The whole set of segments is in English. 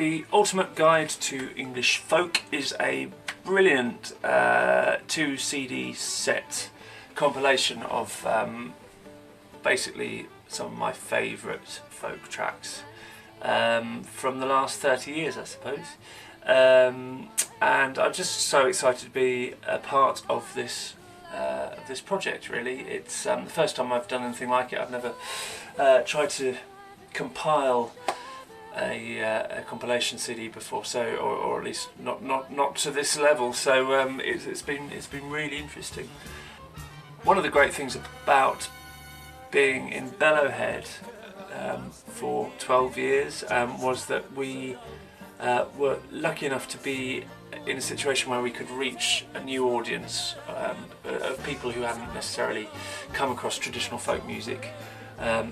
The Ultimate Guide to English Folk is a brilliant 2 CD set compilation of basically some of my favourite folk tracks from the last 30 years, I suppose. And I'm just so excited to be a part of this project, really. It's the first time I've done anything like it. I've never tried to compile a compilation CD before, so or at least not to this level. So it's been really interesting. One of the great things about being in Bellowhead for 12 years was that we were lucky enough to be in a situation where we could reach a new audience of people who hadn't necessarily come across traditional folk music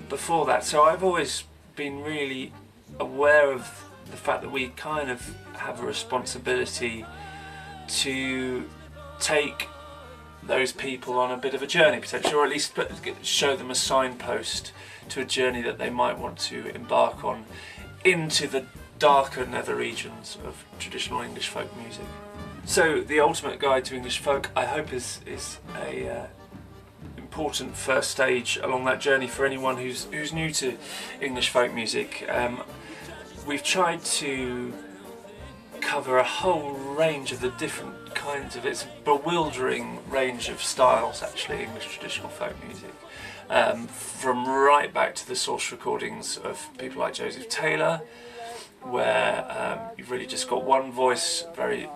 before that. So I've always been really aware of the fact that we kind of have a responsibility to take those people on a bit of a journey potentially, or at least show them a signpost to a journey that they might want to embark on into the darker nether regions of traditional English folk music. So the Ultimate Guide to English Folk, I hope, is a important first stage along that journey for anyone who's new to English folk music. We've tried to cover a whole range of the different kinds of, it's a bewildering range of styles actually, English traditional folk music. From right back to the source recordings of people like Joseph Taylor, where you've really just got one voice, very,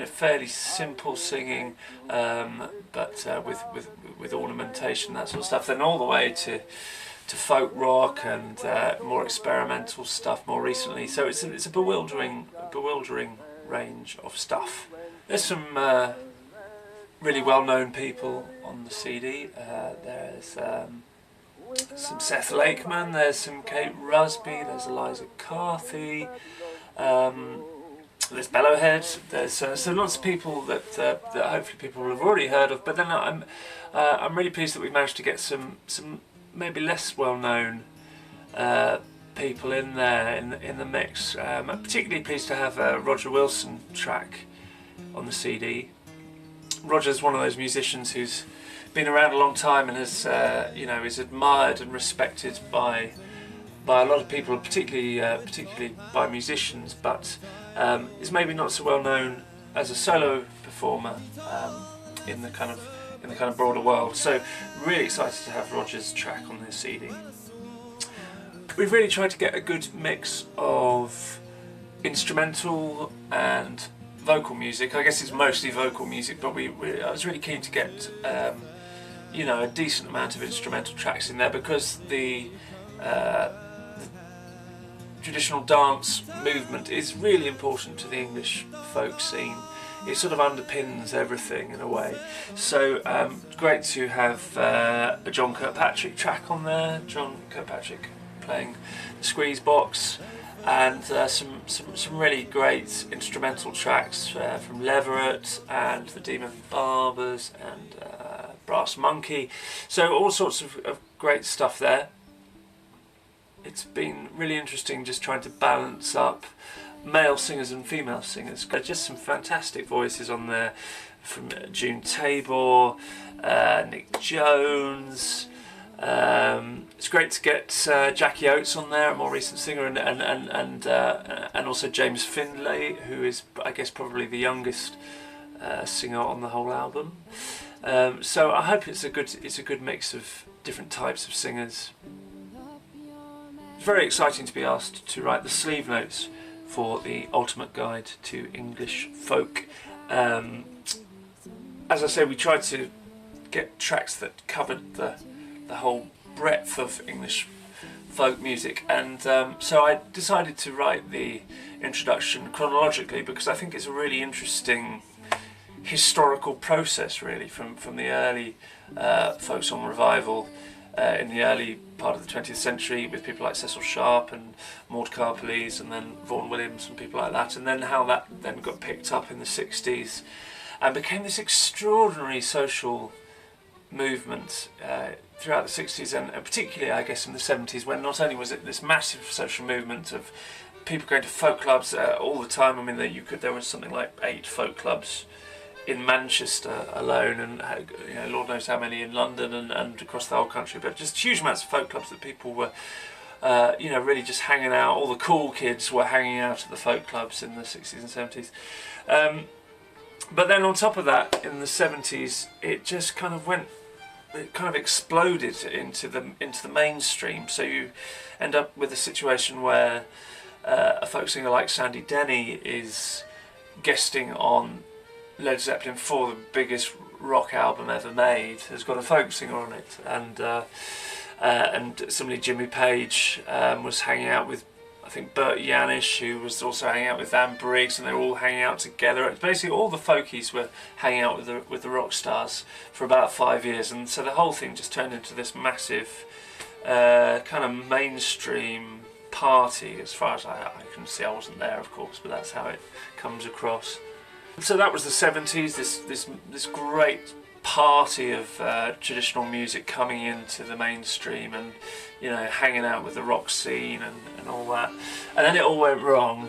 fairly simple singing, but with ornamentation, that sort of stuff. Then all the way to folk rock and more experimental stuff more recently. So it's a bewildering range of stuff. There's some really well-known people on the CD. There's some Seth Lakeman, there's some Kate Rusby, there's Eliza Carthy, there's Bellowhead, there's so lots of people that hopefully people will have already heard of. But then I'm really pleased that we managed to get some maybe less well-known people in there in the mix. I'm particularly pleased to have a Roger Wilson track on the CD. Roger's one of those musicians who's been around a long time and has, is admired and respected by a lot of people, particularly by musicians, but is maybe not so well known as a solo performer in the kind of broader world. So really excited to have Roger's track on this CD. We've really tried to get a good mix of instrumental and vocal music. I guess it's mostly vocal music, but I was really keen to get a decent amount of instrumental tracks in there, because the traditional dance movement is really important to the English folk scene. It sort of underpins everything in a way. So great to have a John Kirkpatrick track on there. John Kirkpatrick playing the squeeze box, and some really great instrumental tracks from Verge and the Demon Barbers and Brass Monkey. So all sorts of great stuff there. It's been really interesting just trying to balance up male singers and female singers. Just some fantastic voices on there from June Tabor, Nick Jones. It's great to get Jackie Oates on there, a more recent singer, and also James Finlay, who is, I guess, probably the youngest singer on the whole album. So I hope it's a good mix of different types of singers. It's very exciting to be asked to write the sleeve notes for the Ultimate Guide to English Folk. As I say, we tried to get tracks that covered the whole breadth of English folk music, and so I decided to write the introduction chronologically, because I think it's a really interesting historical process, really, from the early folk song revival in the early part of the 20th century with people like Cecil Sharp and Maud Carpelese and then Vaughan Williams and people like that, and then how that then got picked up in the 60s and became this extraordinary social movement throughout the 60s and particularly, I guess, in the 70s, when not only was it this massive social movement of people going to folk clubs all the time. I mean, there was something like 8 folk clubs in Manchester alone, and you know, Lord knows how many in London and across the whole country. But just huge amounts of folk clubs that people were, you know, really just hanging out. All the cool kids were hanging out at the folk clubs in the 60s and 70s. But then on top of that, in the 70s, it just kind of exploded into the mainstream. So you end up with a situation where a folk singer like Sandy Denny is guesting on Led Zeppelin 4, the biggest rock album ever made, has got a folk singer on it, and somebody, Jimmy Page, was hanging out with, I think, Bert Yanish, who was also hanging out with Van Briggs, and they were all hanging out together. Basically, all the folkies were hanging out with the rock stars for about 5 years, and so the whole thing just turned into this massive kind of mainstream party. As far as I can see, I wasn't there, of course, but that's how it comes across. So that was the 70s. This great party of traditional music coming into the mainstream, and you know, hanging out with the rock scene and all that. And then it all went wrong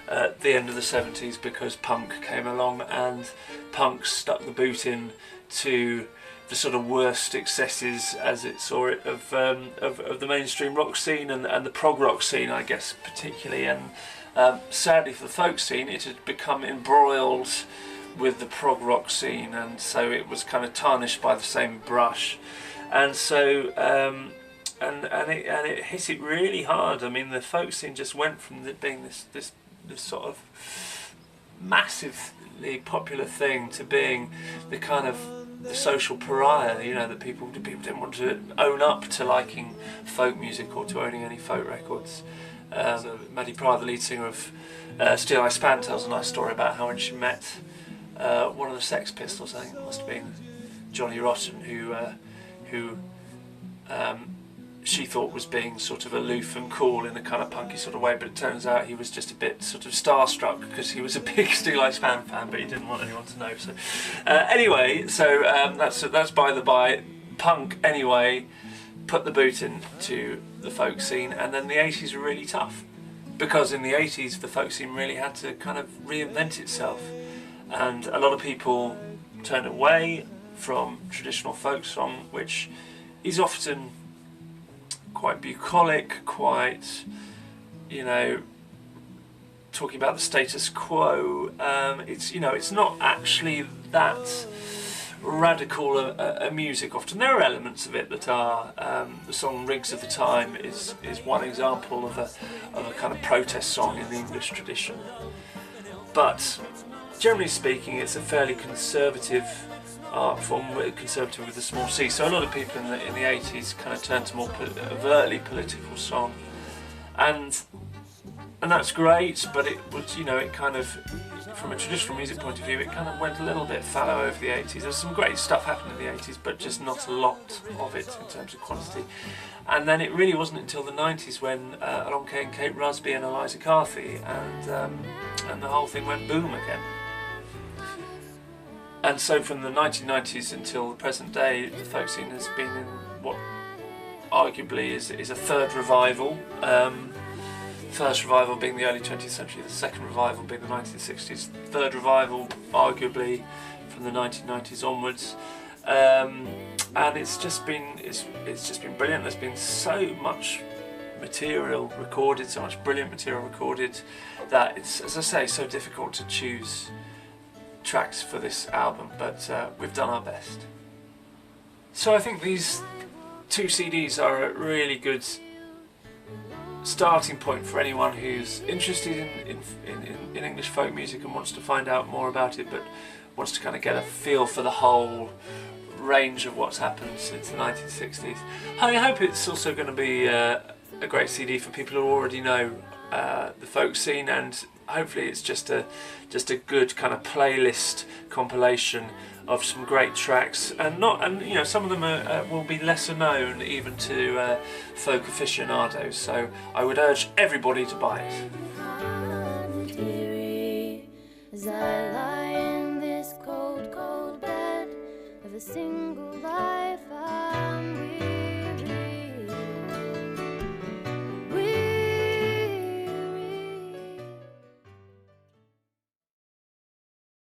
at the end of the 70s because punk came along, and punk stuck the boot in to the sort of worst excesses, as it saw it, of the mainstream rock scene and the prog rock scene, I guess, particularly. And sadly for the folk scene, it had become embroiled with the prog rock scene, and so it was kind of tarnished by the same brush. And so and it hit it really hard. I mean, the folk scene just went from being this sort of massively popular thing to being the kind of the social pariah, you know, that people didn't want to own up to liking folk music or to owning any folk records. Maddie Pariah, the lead singer of Steel Eye Span, tells a nice story about how when she met one of the Sex Pistols, I think it must have been Johnny Rotten, who she thought was being sort of aloof and cool in a kind of punky sort of way, but it turns out he was just a bit sort of starstruck because he was a big Steel Eye Span fan, but he didn't want anyone to know. So anyway, so that's by the by. Punk anyway put the boot into the folk scene, and then the 80s were really tough because in the 80s the folk scene really had to kind of reinvent itself, and a lot of people turned away from traditional folk song, which is often quite bucolic, quite, you know, talking about the status quo. It's, you know, it's not actually that radical a music. Often there are elements of it that are the song Rigs of the Time is one example of a kind of protest song in the English tradition, but generally speaking it's a fairly conservative art form, conservative with a small c. So a lot of people in the 80s kind of turned to more overtly political song, and that's great, but it was, you know, it kind of, from a traditional music point of view, it kind of went a little bit fallow over the 80s. There's some great stuff happened in the 80s, but just not a lot of it in terms of quantity. And then it really wasn't until the 90s when along came Kate Rusby and Eliza Carthy, and the whole thing went boom again. And so from the 1990s until the present day, the folk scene has been in what arguably is a third revival. First revival being the early 20th century, the second revival being the 1960s, third revival arguably from the 1990s onwards, and it's just been brilliant. There's been so much material recorded, so much brilliant material recorded, that it's, as I say, so difficult to choose tracks for this album, but we've done our best. So I think these 2 CDs are a really good starting point for anyone who's interested in English folk music and wants to find out more about it, but wants to kind of get a feel for the whole range of what's happened since the 1960s. I hope it's also going to be a great CD for people who already know the folk scene, and hopefully it's just a good kind of playlist compilation of some great tracks, and you know, some of them will be lesser known even to folk aficionados, so I would urge everybody to buy it. As I lie in this cold, cold bed of a single